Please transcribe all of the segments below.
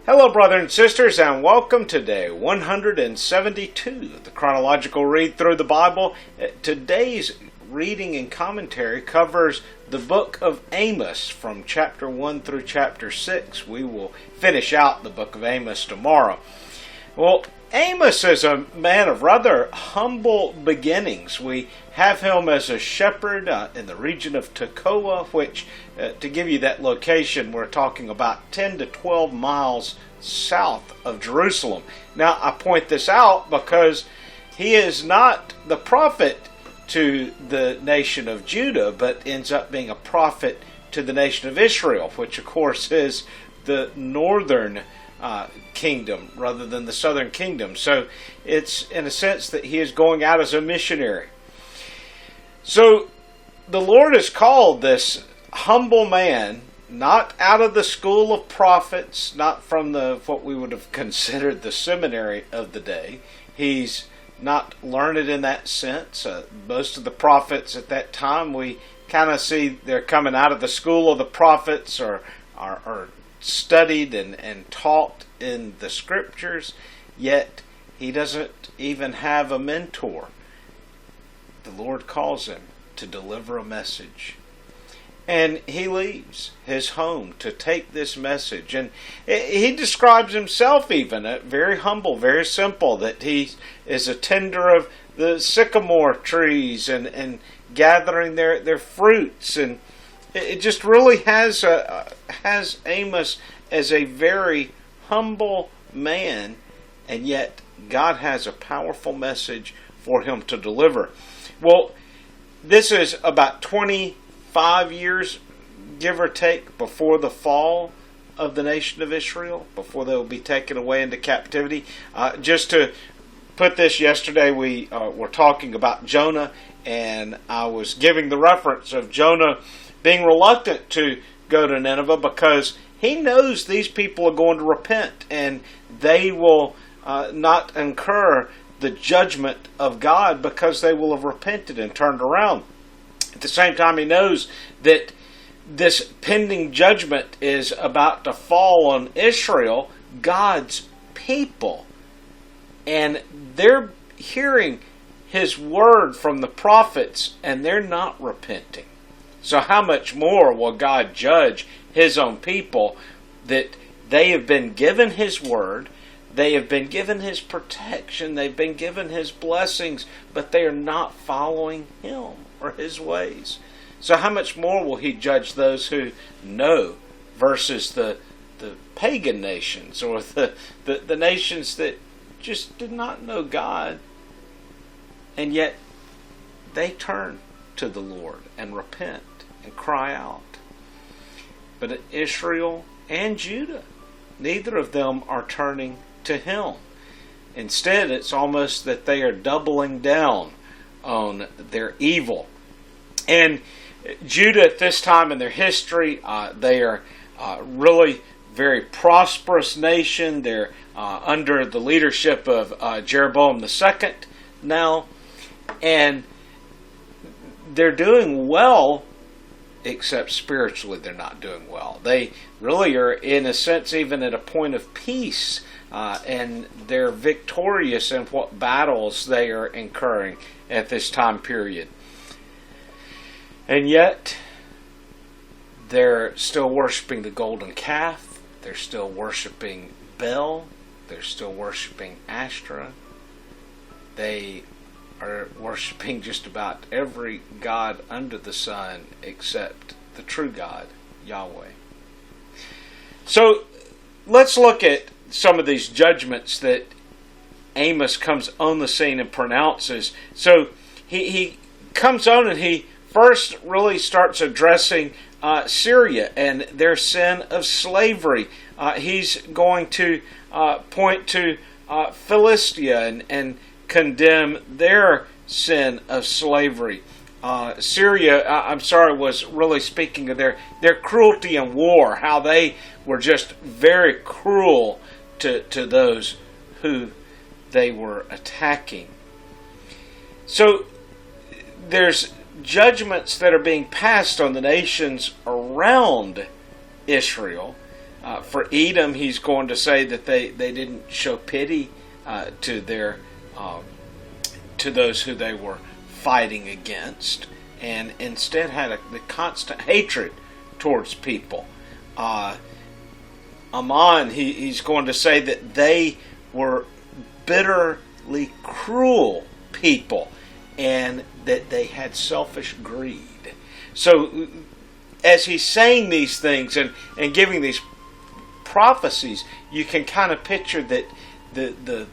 Hello, brothers and sisters, and welcome to day 172 of the Chronological Read Through the Bible. Today's reading and commentary covers the book of Amos from chapter 1 through chapter 6. We will finish out the book of Amos tomorrow. Well, Amos is a man of rather humble beginnings. We have him as a shepherd in the region of Tekoa, which, to give you that location, we're talking about 10 to 12 miles south of Jerusalem. Now, I point this out because he is not the prophet to the nation of Judah, but ends up being a prophet to the nation of Israel, which, of course, is the northern kingdom rather than the southern kingdom. So it's in a sense that he is going out as a missionary. So the Lord has called this humble man, not out of the school of prophets, not from what we would have considered the seminary of the day. He's not learned in that sense. Most of the prophets at that time, we kind of see they're coming out of the school of the prophets or are studied and taught in the scriptures, yet he doesn't even have a mentor. The Lord calls him to deliver a message. And he leaves his home to take this message. And he describes himself even very humble, very simple, that he is a tender of the sycamore trees and gathering their fruits. And it just really has Amos as a very humble man, and yet God has a powerful message for him to deliver. Well, this is about 25 years, give or take, before the fall of the nation of Israel, before they will be taken away into captivity. Just to put this, yesterday we were talking about Jonah, and I was giving the reference of Jonah being reluctant to go to Nineveh because he knows these people are going to repent and they will not incur the judgment of God because they will have repented and turned around. At the same time, he knows that this pending judgment is about to fall on Israel, God's people. And they're hearing his word from the prophets and they're not repenting. So how much more will God judge his own people that they have been given his word, they have been given his protection, they've been given his blessings, but they are not following him or his ways. So how much more will he judge those who know versus the pagan nations or the nations that just did not know God, and yet they turn to the Lord and repent and cry out. But Israel and Judah, neither of them are turning to him. Instead, it's almost that they are doubling down on their evil. And Judah at this time in their history, they are really very prosperous nation. They're under the leadership of Jeroboam II now, and they're doing well, except spiritually they're not doing well. They really are, in a sense, even at a point of peace, and they're victorious in what battles they are incurring at this time period. And yet, they're still worshiping the golden calf. They're still worshiping Baal. They're still worshiping Ashtoreth. They are worshiping just about every god under the sun except the true God, Yahweh. So let's look at some of these judgments that Amos comes on the scene and pronounces. So he comes on and he first really starts addressing Syria and their sin of slavery. He's going to point to Philistia and condemn their sin of slavery. Syria, was really speaking of their cruelty in war, how they were just very cruel to those who they were attacking. So there's judgments that are being passed on the nations around Israel For Edom, he's going to say that they didn't show pity to their to those who they were fighting against, and instead had the constant hatred towards people. Ammon, he's going to say that they were bitterly cruel people, and that they had selfish greed. So as he's saying these things and giving these prophecies, you can kind of picture that the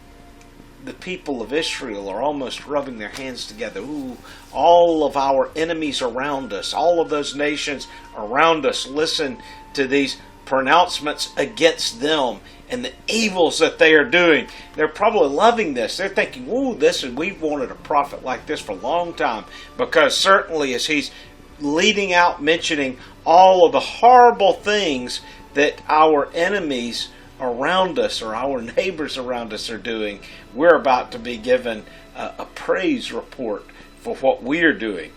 people of Israel are almost rubbing their hands together. Ooh, all of our enemies around us, all of those nations around us, listen to these pronouncements against them and the evils that they are doing. They're probably loving this. They're thinking, ooh, we've wanted a prophet like this for a long time, because certainly as he's leading out mentioning all of the horrible things that our enemies around us or our neighbors around us are doing, we're about to be given a praise report for what we are doing.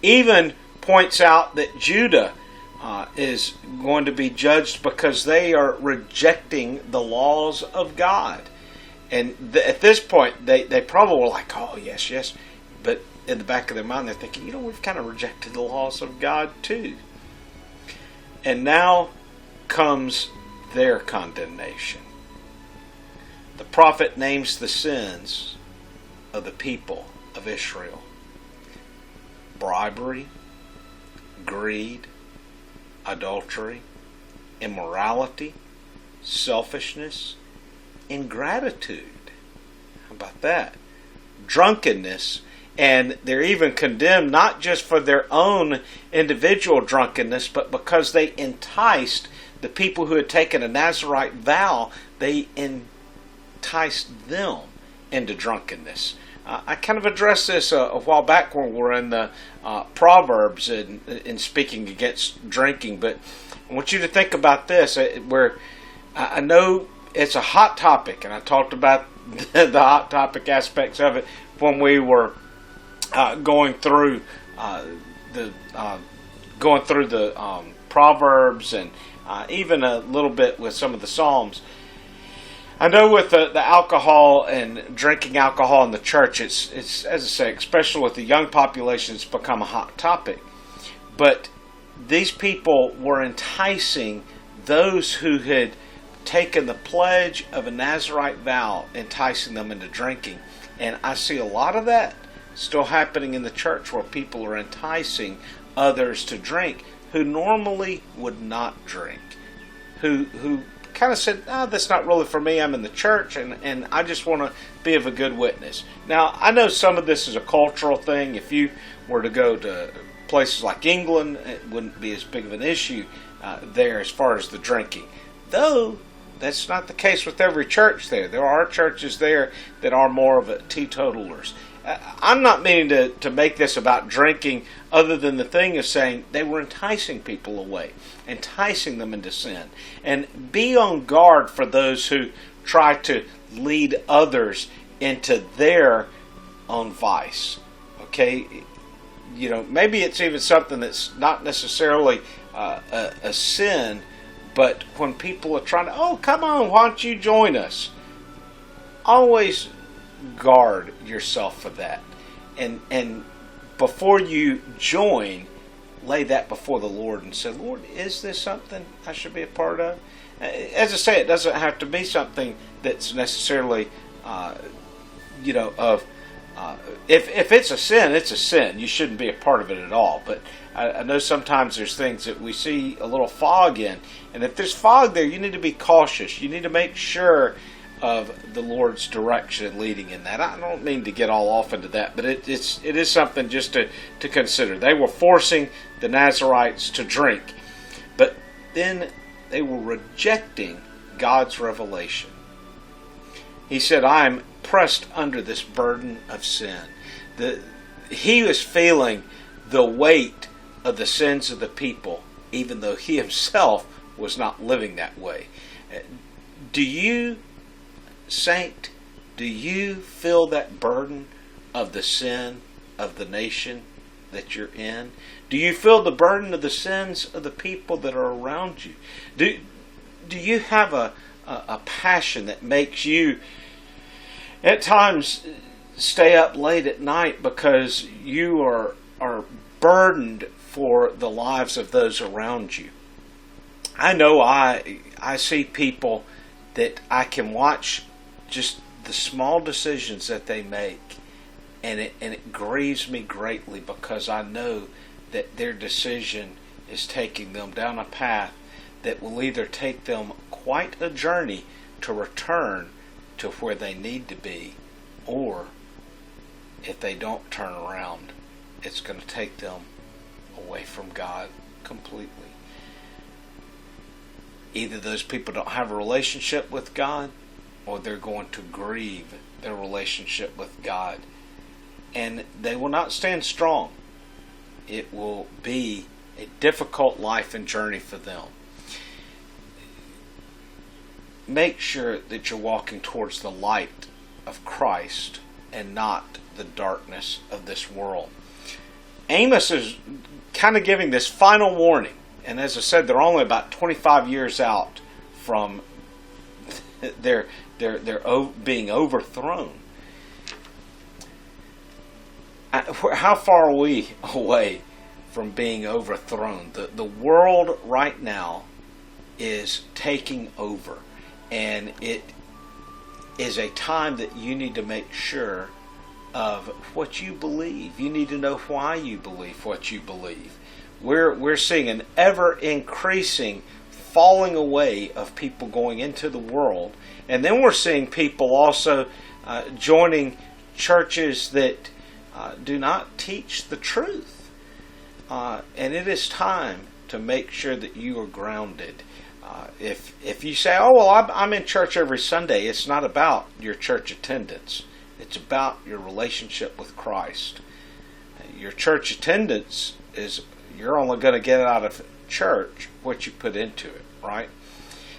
Even points out that Judah is going to be judged because they are rejecting the laws of God. And at this point, they probably were like, oh, yes, yes. But in the back of their mind, they're thinking, we've kind of rejected the laws of God too. And now comes their condemnation. The prophet names the sins of the people of Israel: bribery, greed, adultery, immorality, selfishness, ingratitude. How about that? Drunkenness. And they're even condemned not just for their own individual drunkenness, but because they enticed the people who had taken a Nazirite vow, they enticed them into drunkenness. I kind of addressed this a while back when we were in the Proverbs in speaking against drinking, but I want you to think about this, where I know it's a hot topic, and I talked about the hot topic aspects of it when we were going through the Proverbs, and even a little bit with some of the Psalms. I know with the alcohol and drinking alcohol in the church, it's as I say, especially with the young population, it's become a hot topic. But these people were enticing those who had taken the pledge of a Nazirite vow, enticing them into drinking. And I see a lot of that still happening in the church, where people are enticing others to drink who normally would not drink, who kind of said, that's not really for me. I'm in the church and I just want to be of a good witness. Now, I know some of this is a cultural thing. If you were to go to places like England, it wouldn't be as big of an issue there as far as the drinking. Though, that's not the case with every church there. There are churches there that are more of a teetotalers. I'm not meaning to make this about drinking, other than the thing of saying they were enticing people away, enticing them into sin. And be on guard for those who try to lead others into their own vice. Okay? Maybe it's even something that's not necessarily a sin, but when people are trying to, oh, come on, why don't you join us? Always guard yourself for that, and before you join, lay that before the Lord and say, Lord, is this something I should be a part of? As I say, it doesn't have to be something that's necessarily if it's a sin, it's a sin. You shouldn't be a part of it at all. But I know sometimes there's things that we see a little fog in, and if there's fog there, you need to be cautious. You need to make sure of the Lord's direction and leading in that. I don't mean to get all off into that, but it is something just to consider. They were forcing the Nazirites to drink, but then they were rejecting God's revelation. He said, I am pressed under this burden of sin. He was feeling the weight of the sins of the people, even though he himself was not living that way. Do you, saint, do you feel that burden of the sin of the nation that you're in? Do you feel the burden of the sins of the people that are around you? Do you have a passion that makes you at times stay up late at night because you are burdened for the lives of those around you? I know I see people that I can watch just the small decisions that they make, and it grieves me greatly because I know that their decision is taking them down a path that will either take them quite a journey to return to where they need to be, or if they don't turn around, it's going to take them away from God completely. Either those people don't have a relationship with God, or they're going to grieve their relationship with God, and they will not stand strong. It will be a difficult life and journey for them. Make sure that you're walking towards the light of Christ and not the darkness of this world. Amos is kind of giving this final warning, and as I said, they're only about 25 years out from their being overthrown. How far are we away from being overthrown? The world right now is taking over, and it is a time that you need to make sure of what you believe. You need to know why you believe what you believe. We're seeing an ever increasing falling away of people going into the world, and then we're seeing people also joining churches that do not teach the truth. And it is time to make sure that you are grounded. If you say, oh, well, I'm in church every Sunday, it's not about your church attendance. It's about your relationship with Christ. Your church attendance is, you're only going to get out of church what you put into it, right?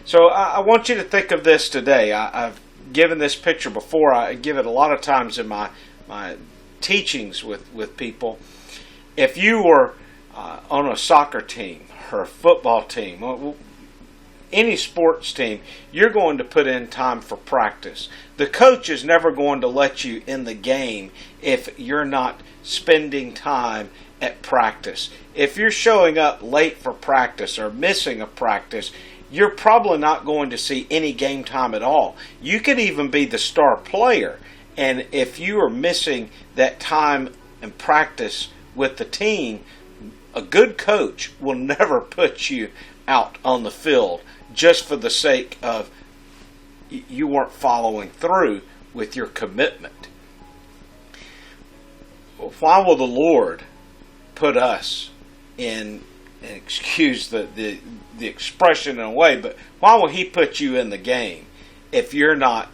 So I want you to think of this today. I've given this picture before. I give it a lot of times in my teachings with people. If you were on a soccer team or a football team, any sports team, you're going to put in time for practice. The coach is never going to let you in the game if you're not spending time at practice. If you're showing up late for practice or missing a practice, you're probably not going to see any game time at all. You could even be the star player, and if you are missing that time and practice with the team, a good coach will never put you out on the field just for the sake of you weren't following through with your commitment. Why will the Lord put us in, and excuse the expression in a way, but why will He put you in the game if you're not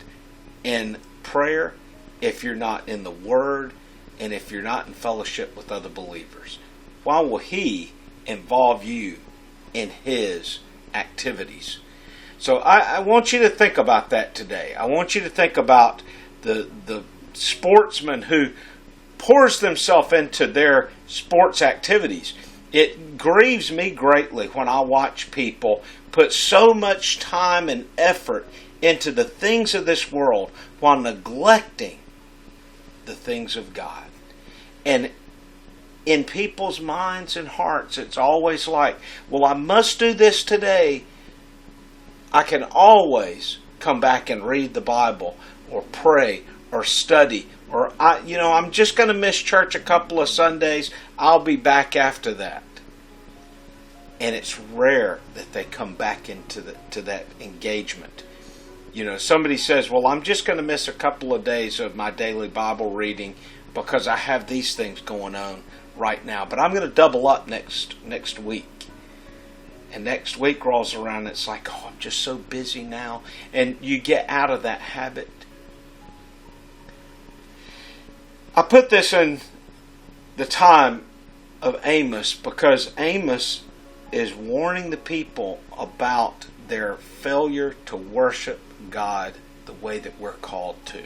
in prayer, if you're not in the Word, and if you're not in fellowship with other believers? Why will He involve you in His activities? So I want you to think about that today. I want you to think about the sportsman who pours themselves into their sports activities. It grieves me greatly when I watch people put so much time and effort into the things of this world while neglecting the things of God. And in people's minds and hearts, it's always like, well, I must do this today. I can always come back and read the Bible or pray or study, or I'm just going to miss church a couple of Sundays. I'll be back after that. And it's rare that they come back into that engagement. Somebody says, well, I'm just going to miss a couple of days of my daily Bible reading because I have these things going on right now, but I'm going to double up next week. And next week rolls around and it's like, oh, I'm just so busy now. And you get out of that habit. I put this in the time of Amos because Amos is warning the people about their failure to worship God the way that we're called to.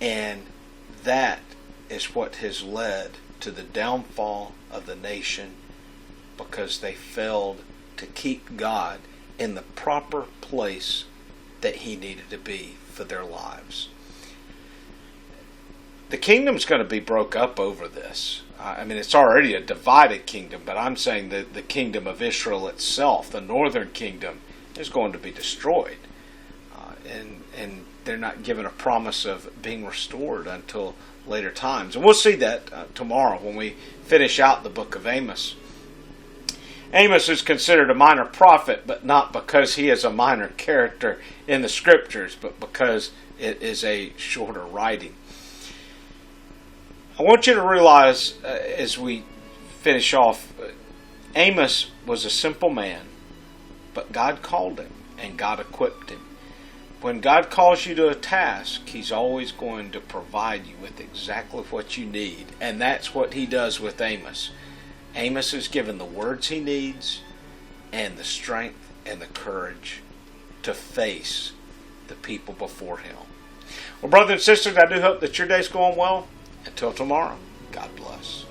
And that is what has led to the downfall of the nation, because they failed to keep God in the proper place that he needed to be for their lives. The kingdom's going to be broke up over this. I mean, it's already a divided kingdom, but I'm saying that the kingdom of Israel itself, the northern kingdom, is going to be destroyed. And they're not given a promise of being restored until later times. And we'll see that tomorrow when we finish out the book of Amos. Amos is considered a minor prophet, but not because he is a minor character in the scriptures, but because it is a shorter writing. I want you to realize, as we finish off, Amos was a simple man, but God called him and God equipped him. When God calls you to a task, He's always going to provide you with exactly what you need. And that's what He does with Amos. Amos is given the words he needs and the strength and the courage to face the people before him. Well, brothers and sisters, I do hope that your day's going well. Until tomorrow, God bless.